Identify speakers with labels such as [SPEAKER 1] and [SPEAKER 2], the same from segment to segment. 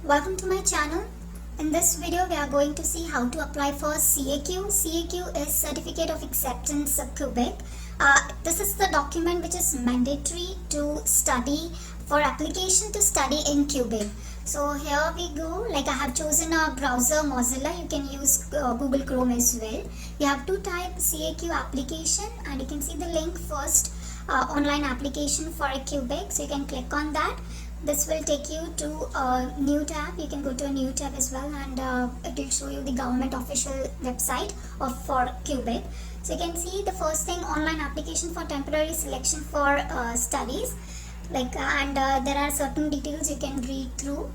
[SPEAKER 1] Welcome to my channel. In this video we are going to see how to apply for CAQ. CAQ is Certificate of Acceptance Quebec. This is the document which is mandatory to study for application to study in Quebec. So here we go, like I have chosen a browser Mozilla. You can use Google Chrome as well. You have to type CAQ application and you can see the link first, online application for Quebec. So you can click on that. This will take you to a new tab. You can go to a new tab as well, and it will show you the government official website for Quebec. So you can see the first thing, online application for temporary selection for studies, there are certain details you can read through,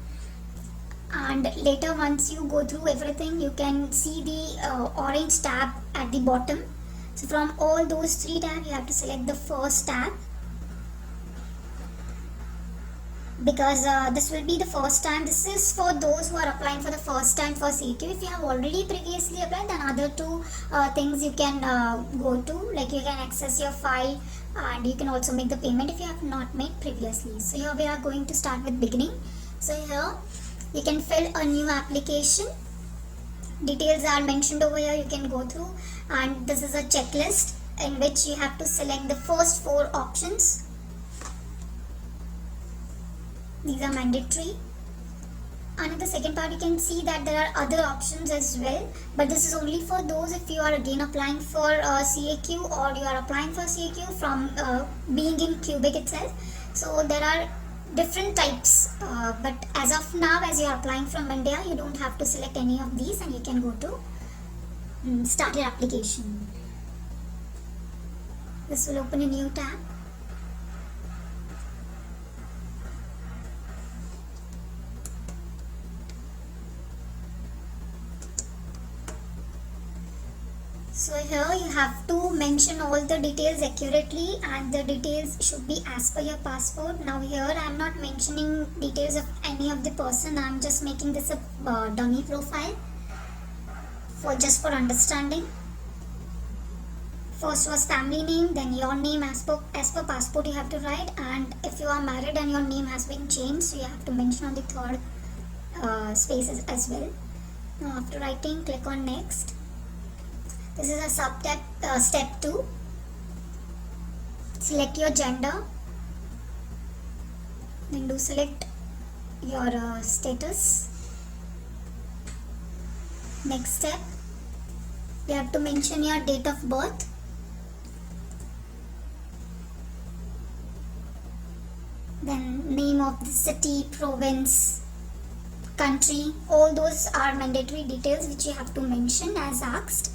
[SPEAKER 1] and later once you go through everything you can see the orange tab at the bottom. So from all those three tabs you have to select the first tab, because this will be the first time. This is for those who are applying for the first time for CAQ. If you have already previously applied, then other two things you can go to, like you can access your file and you can also make the payment if you have not made previously. So here we are going to start with beginning. So here you can fill a new application. Details are mentioned over here, you can go through, and this is a checklist in which you have to select the first four options. These are mandatory. And in the second part you can see that there are other options as well, but this is only for those if you are again applying for CAQ, or you are applying for CAQ from being in Quebec itself. So there are different types, but as of now, as you are applying from India, you don't have to select any of these and you can go to start your application. This will open a new tab. So here you have to mention all the details accurately, and the details should be as per your passport. Now here I am not mentioning details of any of the person. I am just making this a dummy profile for understanding. First was family name, then your name as per passport you have to write, and if you are married and your name has been changed, so you have to mention on the third spaces as well. Now after writing, click on next. This is a step 2. Select your gender, then do select your status. Next step, you have to mention your date of birth. Then name of the city, province, country, all those are mandatory details which you have to mention as asked.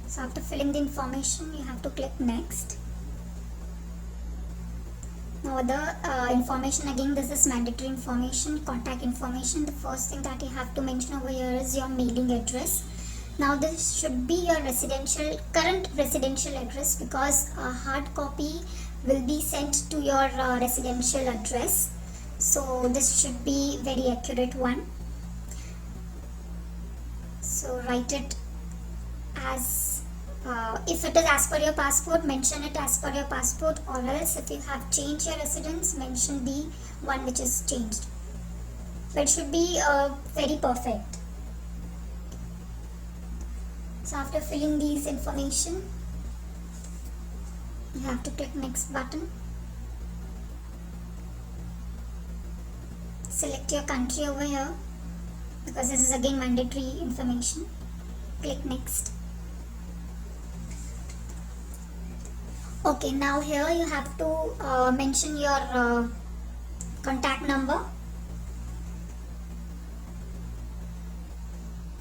[SPEAKER 1] So after filling the information, you have to click next. Now the information, again this is mandatory information, contact information. The first thing that you have to mention over here is your mailing address. Now this should be your current residential address, because a hard copy will be sent to your residential address. So this should be very accurate one. So write it as if it is as per your passport, mention it as per your passport, or else if you have changed your residence, mention the one which is changed. But it should be very perfect. So after filling these information, you have to click next button. Select your country over here, because this is again mandatory information. Click next. Okay, now here you have to mention your contact number.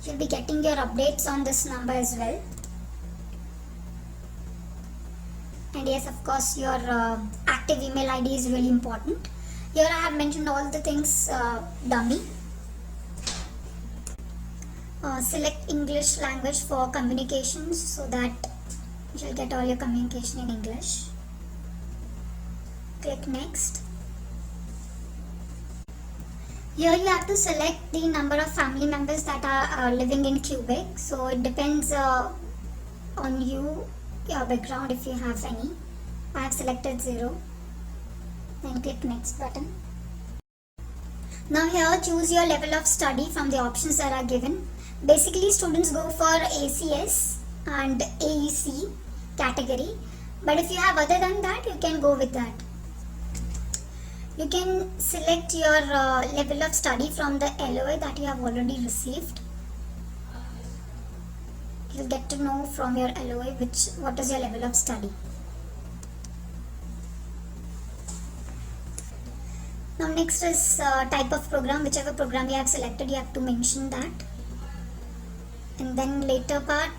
[SPEAKER 1] You'll be getting your updates on this number as well. And yes, of course, your active email ID is really important. Here I have mentioned all the things dummy. Select English language for communications, so that you'll get all your communication in English. Click next. Here you have to select the number of family members that are living in Quebec. So it depends on you, your background, if you have any. I have selected 0. Then click next button. Now here choose your level of study from the options that are given. Basically students go for ACS and AEC category, but if you have other than that, you can go with that. You can select your level of study from the LOA that you have already received. You'll get to know from your LOA what is your level of study. Now next is type of program. Whichever program you have selected, you have to mention that. And then later part,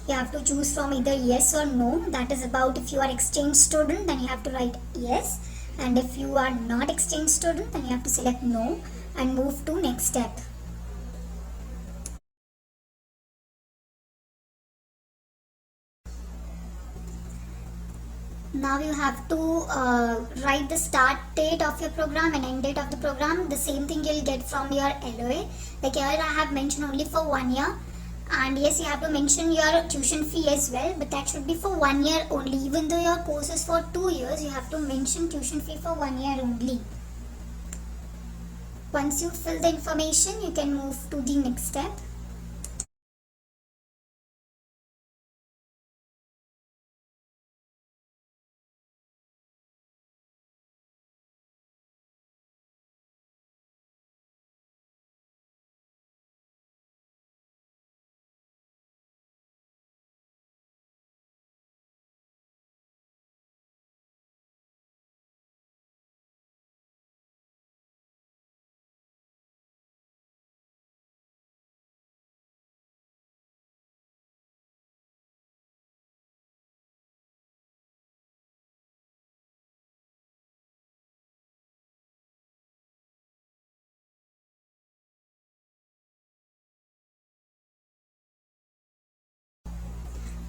[SPEAKER 1] you have to choose from either yes or no. That is about if you are exchange student, then you have to write yes. And if you are not exchange student, then you have to select no and move to next step. Now you have to write the start date of your program and end date of the program. The same thing you'll get from your LOA. Like here I have mentioned only for 1 year. And yes, you have to mention your tuition fee as well, but that should be for 1 year only. Even though your course is for 2 years, you have to mention tuition fee for 1 year only. Once you fill the information, you can move to the next step.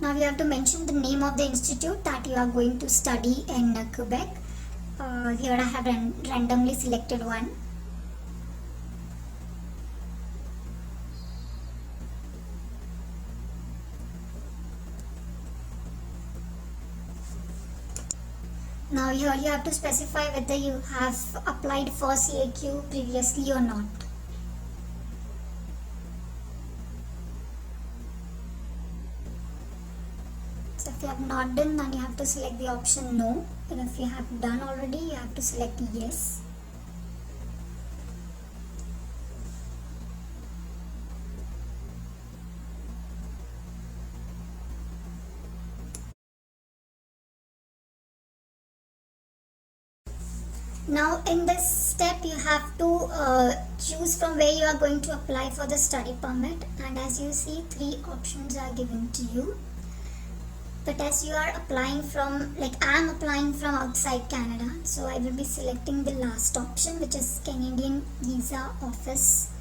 [SPEAKER 1] Now you have to mention the name of the institute that you are going to study in Quebec. Here I have randomly selected one. Now here you have to specify whether you have applied for CAQ previously or not. So if you have not done, then you have to select the option no. And if you have done already, you have to select yes. Now in this step you have to choose from where you are going to apply for the study permit, and as you see 3 options are given to you. But as you are applying from, like I am applying from outside Canada, so I will be selecting the last option, which is Canadian Visa Office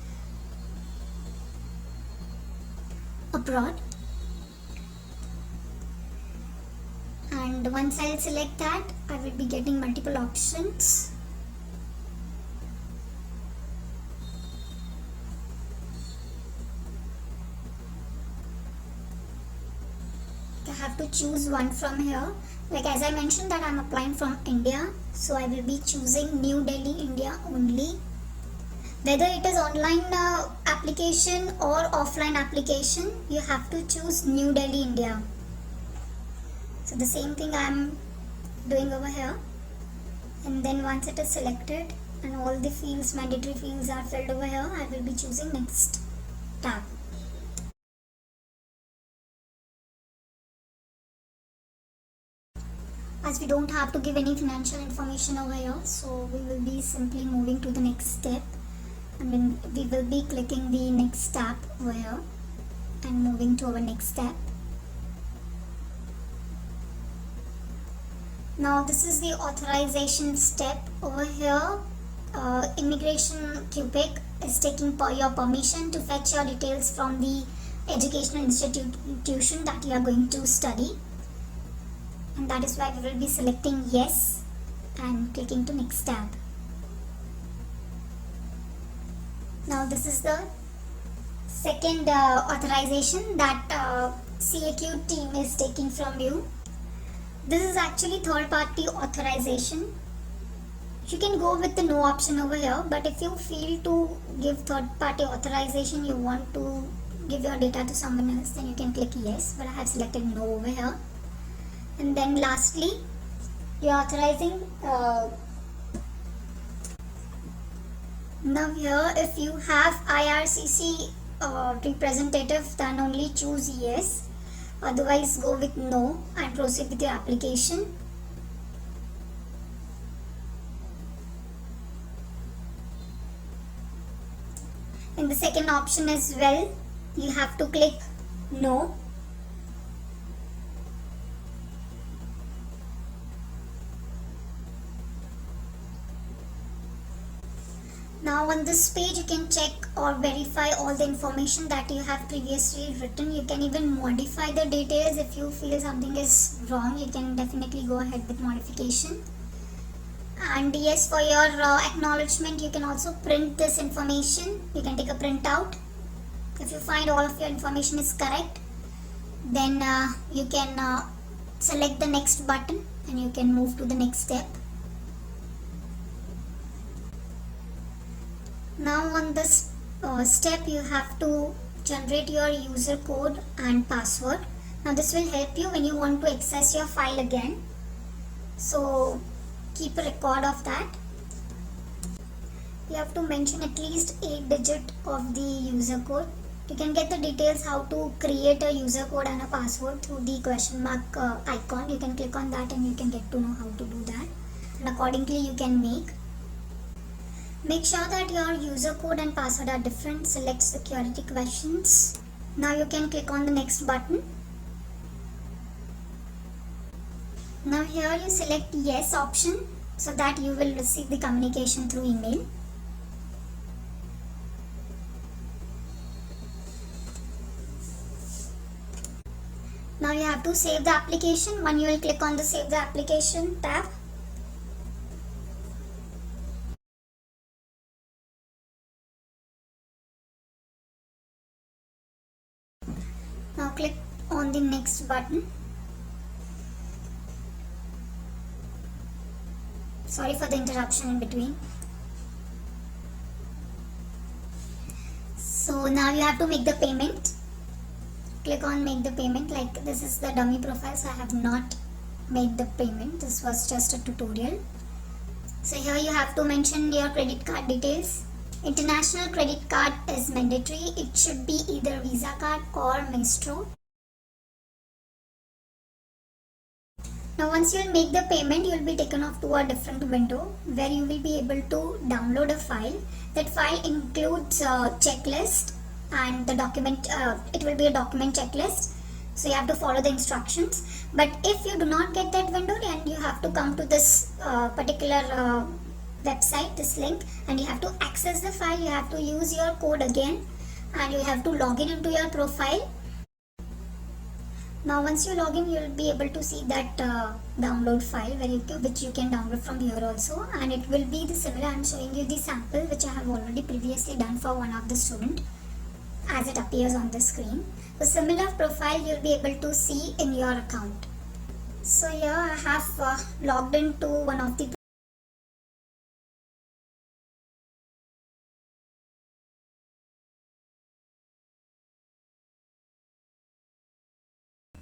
[SPEAKER 1] Abroad. And once I select that, I will be getting multiple options. I have to choose one from here. Like as I mentioned that I am applying from India, so I will be choosing New Delhi, India only. Whether it is online application or offline application, you have to choose New Delhi, India. So the same thing I am doing over here. And then once it is selected and all the fields, mandatory fields are filled over here, I will be choosing next tab. As we don't have to give any financial information over here, so we will be simply moving to the next step. And then we will be clicking the next tab over here and moving to our next step. Now this is the authorization step over here. Immigration Quebec is taking your permission to fetch your details from the educational institution that you are going to study. And that is why we will be selecting yes and clicking to next tab. Now this is the second authorization that CAQ team is taking from you. This is actually third party authorization. You can go with the no option over here, but if you feel to give third party authorization, you want to give your data to someone else, then you can click yes, but I have selected no over here. And then lastly, you are authorizing now here if you have IRCC representative, then only choose yes, otherwise go with no and proceed with your application. In the second option as well, you have to click no. Now on this page you can check or verify all the information that you have previously written. You can even modify the details. If you feel something is wrong, you can definitely go ahead with modification. And yes, for your acknowledgement, you can also print this information. You can take a printout. If you find all of your information is correct, then you can select the next button and you can move to the next step. Now on this step, you have to generate your user code and password. Now this will help you when you want to access your file again. So keep a record of that. You have to mention at least 8 digits of the user code. You can get the details how to create a user code and a password through the question mark icon. You can click on that and you can get to know how to do that. And accordingly you can make sure that your user code and password are different. Select security questions. Now you can click on the next button. Now here you select yes option so that you will receive the communication through email. Now you have to save the application. When you will click on the save the application tab. Now click on the next button. Sorry for the interruption in between. So now you have to make the payment. Click on make the payment. Like this is the dummy profile, so I have not made the payment. This was just a tutorial. So here you have to mention your credit card details. International credit card is mandatory. It should be either Visa card or Maestro. Now once you will make the payment, you will be taken off to a different window where you will be able to download a file. That file includes a checklist and the document, it will be a document checklist. So you have to follow the instructions. But if you do not get that window, then you have to come to this particular website, this link, and you have to access the file. You have to use your code again and you have to log in into your profile. Now once you log in, you will be able to see that download file which you can download from here also, and it will be the similar. I am showing you the sample which I have already previously done for one of the student as it appears on the screen. So similar profile you will be able to see in your account. So here I have logged into one of the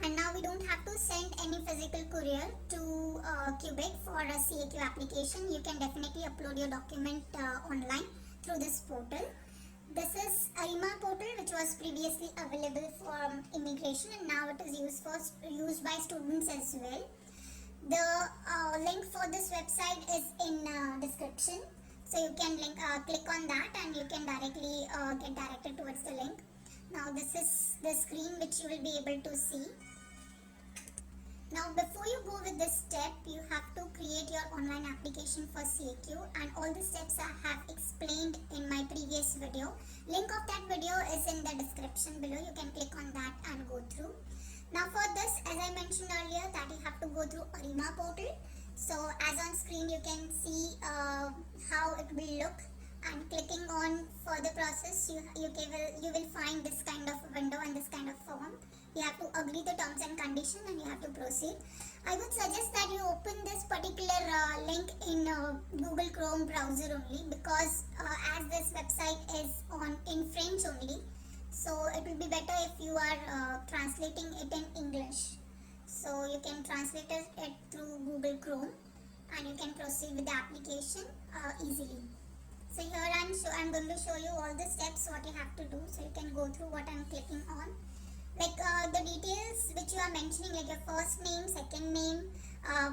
[SPEAKER 1] and now we don't have to send any physical courier to Quebec for a CAQ application. You can definitely upload your document online through this portal. This is AIMA portal which was previously available for immigration and now it is used by students as well. The link for this website is in description. So you can click on that and you can directly get directed towards the link. Now this is the screen which you will be able to see. Now before you go with this step, you have to create your online application for CAQ, and all the steps I have explained in my previous video. Link of that video is in the description below. You can click on that and go through. Now for this, as I mentioned earlier, that you have to go through AIMA portal. So as on screen you can see how it will look, and clicking on further process, you will find this kind of window and this kind of form. You have to agree the terms and condition and you have to proceed. I would suggest that you open this particular link in Google Chrome browser only, because as this website is in French only, so it will be better if you are translating it in English. So you can translate it through Google Chrome and you can proceed with the application easily. So here I'm going to show you all the steps what you have to do, so you can go through what I'm clicking on. Like the details which you are mentioning, like your first name, second name,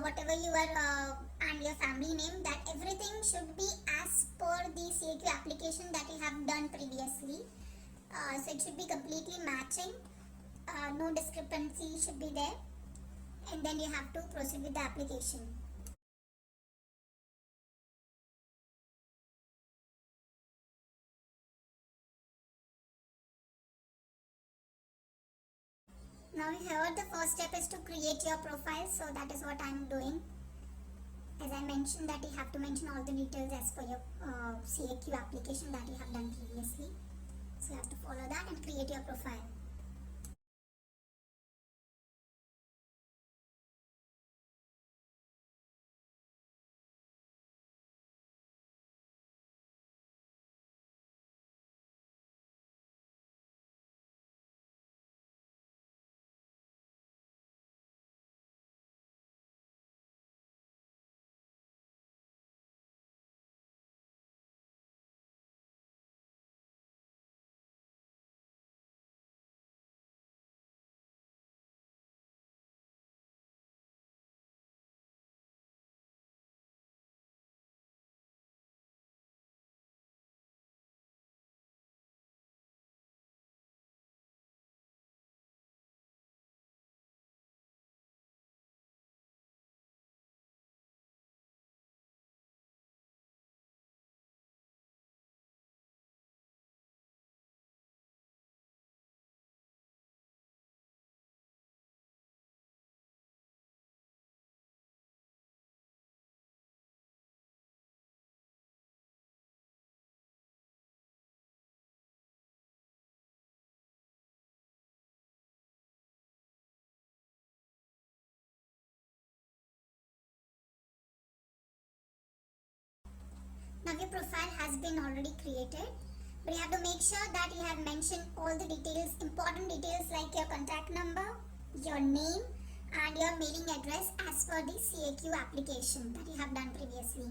[SPEAKER 1] whatever you are and your family name, that everything should be as per the CAQ application that you have done previously. So it should be completely matching, no discrepancy should be there, and then you have to proceed with the application. Now here the first step is to create your profile, so that is what I am doing. As I mentioned that you have to mention all the details as per your CAQ application that you have done previously. So you have to follow that and create your profile. Now your profile has been already created, but you have to make sure that you have mentioned all the details, important details like your contact number, your name and your mailing address as per the CAQ application that you have done previously.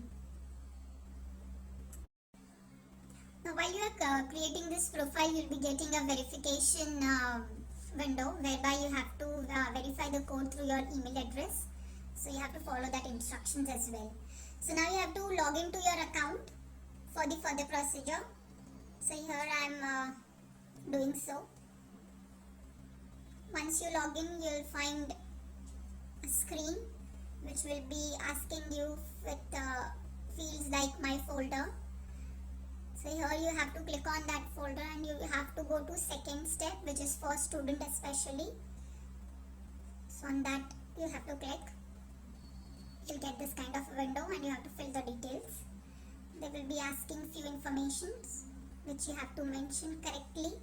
[SPEAKER 1] Now while you are creating this profile, you will be getting a verification window whereby you have to verify the code through your email address. So you have to follow that instructions as well. So now you have to log into your account for the further procedure. So here I am doing so. Once you log in, you will find a screen which will be asking you with fields like my folder. So here you have to click on that folder and you have to go to second step, which is for student especially. So on that you have to click. You'll get this kind of a window and you have to fill the details. They will be asking few informations which you have to mention correctly.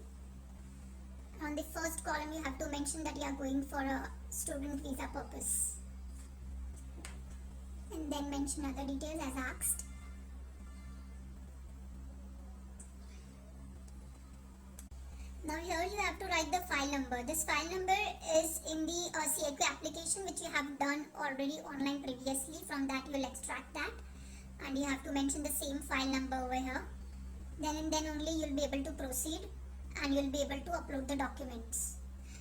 [SPEAKER 1] On the first column you have to mention that you are going for a student visa purpose, and then mention other details as asked. Now here you have to write the file number. This file number is in the CAQ application which you have done already online previously. From that you will extract that and you have to mention the same file number over here. Then and then only you will be able to proceed and you will be able to upload the documents.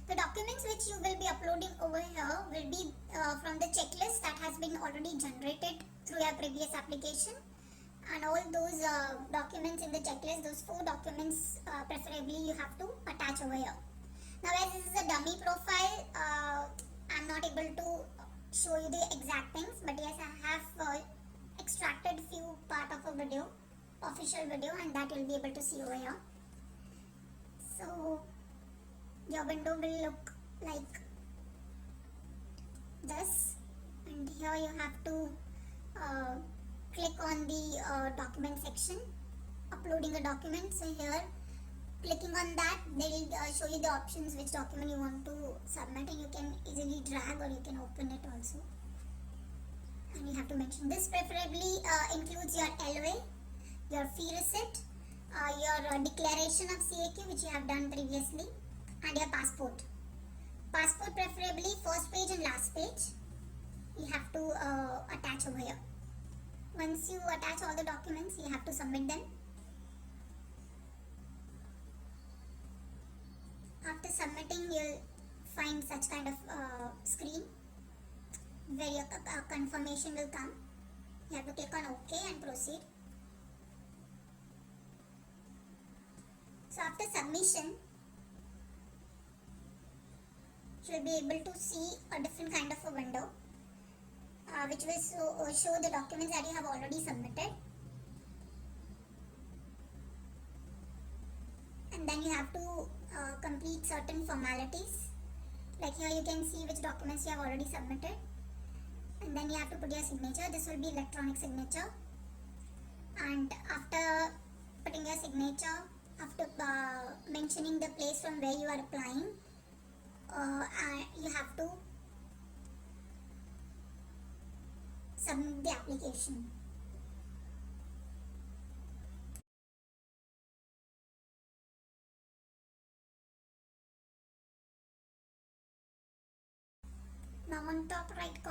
[SPEAKER 1] The documents which you will be uploading over here will be from the checklist that has been already generated through your previous application. And all those documents in the checklist, those 4 documents preferably you have to attach over here. Now as this is a dummy profile, I'm not able to show you the exact things, but yes, I have extracted few part of a video, official video, and that you'll be able to see over here. So your window will look like this, and here you have to click on the document section uploading a document. So here, clicking on that, they will show you the options which document you want to submit, and you can easily drag or you can open it also. And you have to mention this preferably includes your LOA, your fee receipt, your declaration of CAQ which you have done previously, and your passport. Passport preferably first page and last page you have to attach over here. Once you attach all the documents, you have to submit them. After submitting, you'll find such kind of screen where your confirmation will come. You have to click on OK and proceed. So after submission, you will be able to see a different kind of a window which will show the documents that you have already submitted. And then you have to complete certain formalities. Like here you can see which documents you have already submitted. And then you have to put your signature. This will be electronic signature. And after putting your signature, after mentioning the place from where you are applying, you have to submit the application. Now on top right corner,